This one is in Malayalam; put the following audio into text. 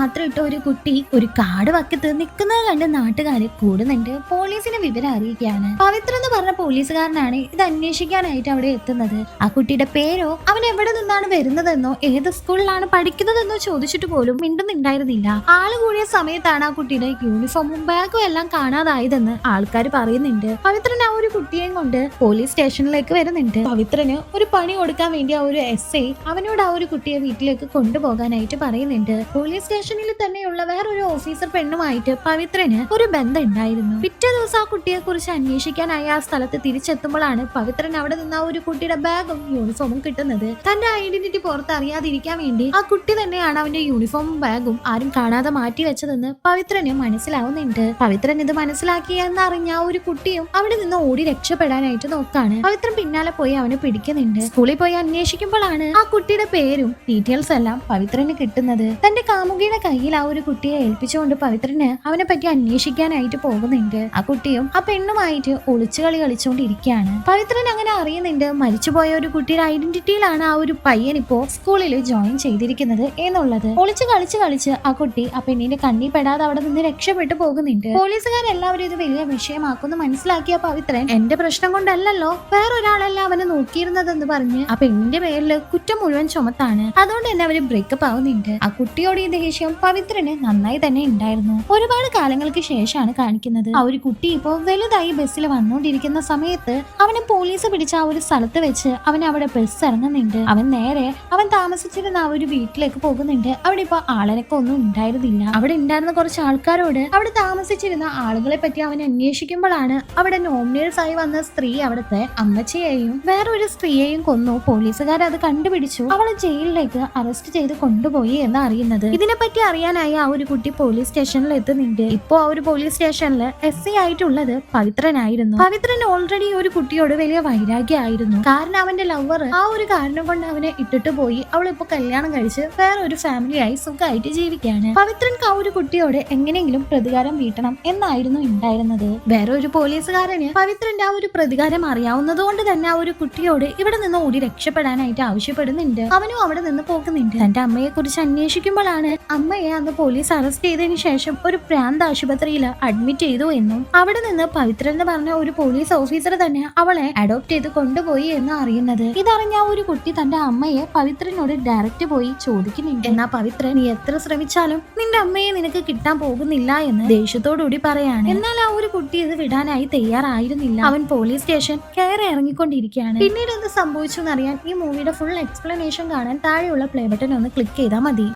മാത്രം ഇട്ട ഒരു കുട്ടി ഒരു കാട് വക്കത്ത് നിൽക്കുന്നത് കണ്ട് നാട്ടുകാര് കൂടുന്നുണ്ട്. പോലീസിനെ വിവരം അറിയിക്കുകയാണ്. പവിത്ര എന്ന് പറഞ്ഞ പോലീസുകാരനാണ് ഇത് അന്വേഷിക്കാനായിട്ട് അവിടെ എത്തുന്നത്. ആ കുട്ടിയുടെ പേരോ അവൻ എവിടെ നിന്നാണ് വരുന്നതെന്നോ ഏത് സ്കൂളിലാണ് പഠിക്കുന്നതെന്നോ ചോദിച്ചിട്ട് പോലും മിണ്ടുന്നുണ്ടായിരുന്നില്ല. ആള് കൂടിയ സമയത്താണ് ആ കുട്ടിയുടെ യൂണിഫോമും ബാഗും എല്ലാം കാണാതായതെന്ന് ആൾക്കാർ പറയുന്നുണ്ട്. പവിത്രൻ ആ ഒരു കുട്ടിയെയും കൊണ്ട് പോലീസ് സ്റ്റേഷനിലേക്ക് വരുന്നുണ്ട്. പവിത്രന് ഒരു പണി കൊടുക്കാൻ വേണ്ടി ആ ഒരു SI അവനോട് ആ ഒരു കുട്ടിയെ വീട്ടിലേക്ക് കൊണ്ടുപോകാനായിട്ട് പറയുന്നുണ്ട്. പോലീസ് സ്റ്റേഷനിൽ തന്നെയുള്ള വേറൊരു ഓഫീസർ പെണ്ണുമായിട്ട് പവിത്രന് ഒരു ബന്ധം ഉണ്ടായിരുന്നു. പിറ്റേ ദിവസം ആ കുട്ടിയെ കുറിച്ച് അന്വേഷിക്കാനായി ആ സ്ഥലത്ത് തിരിച്ചെത്തുമ്പോഴാണ് പവിത്രൻ അവിടെ നിന്ന് ആ ഒരു കുട്ടിയുടെ ബാഗും യൂണിഫോമും കിട്ടുന്നത്. തന്റെ ഐഡന്റിറ്റി പുറത്തറിയാതിരിക്കാൻ വേണ്ടി ആ കുട്ടി തന്നെയാണ് അവന്റെ യൂണിഫോമും ബാഗും ആരും കാണാതെ മാറ്റി വെച്ചതെന്ന് പവിത്രന് മനസ്സിലാവുന്നുണ്ട്. പവിത്രൻ ഇത് മനസ്സിലാക്കിയെന്നറിഞ്ഞ ആ ഒരു കുട്ടിയും അവിടെ നിന്ന് ഓടി രക്ഷപ്പെടാനായിട്ട് നോക്കാണ്. പവിത്രൻ പിന്നാലെ പോയി അവനെ പിടിക്കുന്നുണ്ട്. സ്കൂളിൽ പോയി അന്വേഷിക്കുമ്പോഴാണ് ആ കുട്ടിയുടെ പേരും ഡീറ്റെയിൽസ് എല്ലാം പവിത്രന് കിട്ടുന്നത്. തന്റെ കാമുകിയുടെ കയ്യിൽ ആ ഒരു കുട്ടിയെ ഏൽപ്പിച്ചുകൊണ്ട് പവിത്രന് അവനെ പറ്റി അന്വേഷിക്കാനായിട്ട് പോകുന്നുണ്ട്. ആ കുട്ടിയും ആ പെണ്ണുമായിട്ട് ഒളിച്ചുകളി കളിച്ചുകൊണ്ടിരിക്കുകയാണ്. പവിത്രൻ അങ്ങനെ അറിയുന്നുണ്ട് മരിച്ചുപോയ ഒരു കുട്ടിയുടെ ഐഡന്റിറ്റിയിലാണ് ആ ഒരു പയ്യൻ ഇപ്പോ സ്കൂളിൽ ജോയിൻ ചെയ്തിരിക്കുന്നത് എന്നുള്ളത്. ഒളിച്ച് കളിച്ച് ആ കുട്ടി ആ പെണ്ണിന്റെ കണ്ണിൽ പെടാതെ അവിടെ നിന്ന് രക്ഷപ്പെട്ടു പോകുന്നുണ്ട്. പോലീസുകാരെല്ലാവരും ഇത് വലിയ വിഷയമാക്കുന്നു മനസ്സിലാക്കിയ പവിത്രൻ എന്റെ പ്രശ്നം കൊണ്ടല്ലോ വേറൊരാളല്ല അവനെ നോക്കിയിരുന്നതെന്ന് പറഞ്ഞ് ആ പെണ്ണിന്റെ പേരിൽ കുറ്റം മുഴുവൻ ചുമത്താണ്. അതുകൊണ്ട് തന്നെ അവര് ബ്രേക്കപ്പ് ആവുന്നുണ്ട്. ആ കുട്ടിയോട് ഈ ദേഷ്യം പവിത്രന് നന്നായി തന്നെ ഉണ്ടായിരുന്നു. ഒരുപാട് കാലങ്ങൾക്ക് ശേഷമാണ് കാണിക്കുന്നത്. ആ ഒരു കുട്ടി ഇപ്പോ വലുതായി ബസ്സിൽ വന്നുകൊണ്ടിരിക്കുന്ന സമയത്ത് അവനെ പോലീസ് പിടിച്ച ആ ഒരു സ്ഥലത്ത് വെച്ച് അവൻ അവിടെ ബസ് ഇറങ്ങുന്നുണ്ട്. അവൻ നേരെ അവൻ താമസിച്ചിരുന്ന ആ ഒരു വീട്ടിലേക്ക് പോകുന്നുണ്ട്. അവിടെ ഇപ്പൊ ആളനൊക്കെ ഒന്നും ഉണ്ടായിരുന്നില്ല. അവിടെ ഉണ്ടായിരുന്ന കുറച്ച് ആൾക്കാരോട് അവിടെ താമസിച്ചിരുന്ന ആളുകളെ പറ്റി അവൻ അന്വേഷിക്കുമ്പോഴാണ് അവിടെ നോമിനേഴ്സ് ആയി വന്ന സ്ത്രീ അവിടുത്തെ അമ്മച്ചിയെയും വേറൊരു സ്ത്രീയെയും കൊന്നു. പോലീസുകാർ അത് കണ്ടുപിടിച്ചു. അവളെ ജയിലിലേക്ക് അറസ്റ്റ് ചെയ്ത് കൊണ്ടുപോയി എന്ന് അറിയുന്നത്. ഇതിനെപ്പറ്റി അറിയാനായി ആ ഒരു കുട്ടി പോലീസ് സ്റ്റേഷനിൽ എത്തുന്നുണ്ട്. ഇപ്പോ ആ ഒരു പോലീസ് സ്റ്റേഷനിൽ SI ആയിട്ടുള്ളത് പവിത്രനായിരുന്നു. പവിത്രൻ ഓൾറെഡി ഒരു കുട്ടിയോട് വലിയ വൈരാഗ്യമായിരുന്നു. കാരണം അവന്റെ ലവർ ആ ഒരു കാരണം കൊണ്ട് അവനെ ഇട്ടിട്ട് പോയി. അവളിപ്പോ കല്യാണം കഴിച്ച് വേറൊരു ഫാമിലിയായി സുഖമായിട്ട് ജീവിക്കുകയാണ്. പവിത്രൻ ആ ഒരു കുട്ടിയോട് എങ്ങനെയെങ്കിലും പ്രതികാരം വീട്ടണം എന്നായിരുന്നു ഉണ്ടായിരുന്നത്. വേറെ ഒരു പോലീസുകാരന് പവിത്രന്റെ ആ ഒരു പ്രതികാരം അറിയാവുന്നത് കൊണ്ട് തന്നെ ആ ഒരു കുട്ടിയോട് ഇവിടെ നിന്ന് ഓടി രക്ഷപ്പെടാനായിട്ട് ആവശ്യപ്പെടുന്നുണ്ട്. അവനും അവിടെ നിന്ന് പോകുന്നുണ്ട്. തന്റെ അമ്മയെ കുറിച്ച് അന്വേഷിക്കുമ്പോഴാണ് അമ്മയെ അന്ന് പോലീസ് അറസ്റ്റ് ചെയ്തതിനു ശേഷം ഒരു പ്രാന്ത് ആശുപത്രിയിൽ അഡ്മിറ്റ് ചെയ്തു എന്നും അവിടെ നിന്ന് പവിത്രൻ എന്ന് പറഞ്ഞ ഒരു പോലീസ് ഓഫീസർ തന്നെ അവളെ അഡോപ്റ്റ് ചെയ്ത് കൊണ്ടുപോയി എന്ന് അറിയുന്നത്. ഇതറിഞ്ഞ ആ ഒരു കുട്ടി തന്റെ അമ്മയെ പവിത്രനോട് ഡയറക്റ്റ് പോയി ചോദിക്കുന്നുണ്ട്. എന്നാ പവിത്രൻ നീ എത്ര ശ്രമിച്ചാലും നിന്റെ അമ്മയെ നിനക്ക് കിട്ടാൻ പോകുന്നില്ല എന്ന് ദേഷ്യത്തോടുകൂടി പറയാണ്. എന്നാൽ ആ ഒരു കുട്ടി ഇത് വിടാനായി തയ്യാറായിരുന്നില്ല. അവൻ പോലീസ് സ്റ്റേഷൻ കയറി ഇറങ്ങിക്കൊണ്ടിരിക്കുകയാണ്. പിന്നീട് എന്ത് സംഭവിച്ചു എന്നറിയാൻ ഈ മൂവിയുടെ ഫുൾ എക്സ്പ്ലനേഷൻ കാണാൻ താഴെയുള്ള പ്ലേ ബട്ടൺ ഒന്ന് ക്ലിക്ക് ചെയ്താൽ മതി.